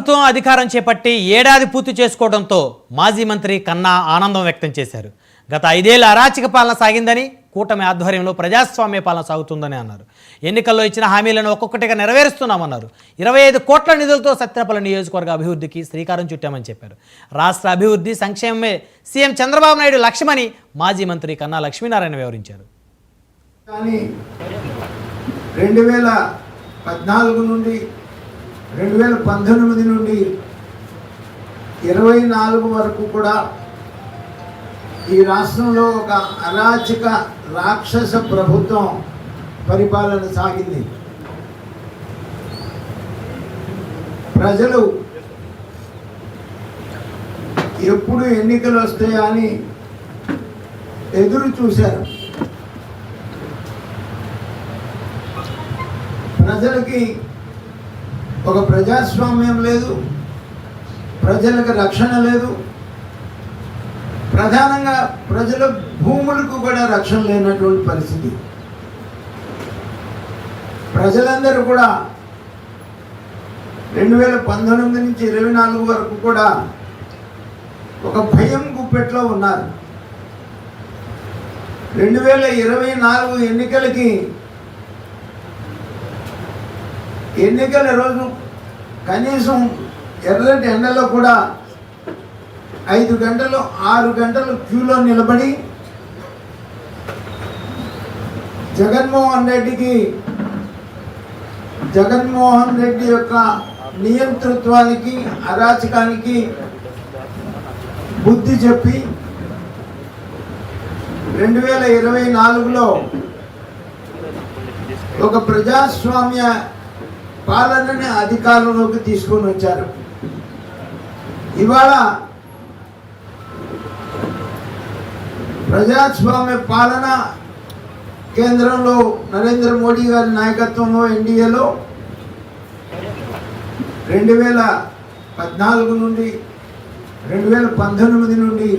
ప్రభుత్వం అధికారం చేపట్టి ఏడాది పూర్తి చేసుకోవడంతో మాజీ మంత్రి కన్నా ఆనందం వ్యక్తం చేశారు. గత 5 ఏళ్ల అరాచక పాలన సాగిందని, కూటమి ఆధ్వర్యంలో ప్రజాస్వామ్య పాలన సాగుతుందని అన్నారు. ఎన్నికల్లో ఇచ్చిన హామీలను ఒక్కొక్కటిగా నెరవేరుస్తున్నామన్నారు. 25 కోట్ల నిధులతో సత్తెనపల్లి నియోజకవర్గ అభివృద్ధికి శ్రీకారం చుట్టామని చెప్పారు. రాష్ట్ర అభివృద్ధి సంక్షేమమే సీఎం చంద్రబాబు నాయుడు లక్ష్యమని మాజీ మంత్రి కన్నా లక్ష్మీనారాయణ వివరించారు. 2014 నుండి 2019 నుండి 24 వరకు కూడా ఈ రాష్ట్రంలో ఒక అరాచక రాక్షస ప్రభుత్వం పరిపాలన సాగింది. ప్రజలు ఎప్పుడు ఎన్నికలు వస్తాయా అని ఎదురు చూశారు. ప్రజలకి ఒక ప్రజాస్వామ్యం లేదు, ప్రజలకు రక్షణ లేదు. ప్రధానంగా ప్రజల భూములకు కూడా రక్షణ లేనటువంటి పరిస్థితి. ప్రజలందరూ కూడా 2019 నుంచి 24 వరకు కూడా ఒక భయం గుప్పెట్లో ఉన్నారు. 2024 ఎన్నికల రోజు కనీసం ఎర్రటి ఎండలో కూడా 5 గంటలు 6 గంటలు క్యూలో నిలబడి జగన్మోహన్ రెడ్డి యొక్క నియంతృత్వానికి, అరాచకానికి బుద్ధి చెప్పి 2024లో ఒక ప్రజాస్వామ్య పాలనని అధికారంలోకి తీసుకొని వచ్చారు. ఇవాళ ప్రజాస్వామ్య పాలన కేంద్రంలో నరేంద్ర మోడీ గారి నాయకత్వంలో ఎన్డీఏలో 2014 నుండి 2019 నుండి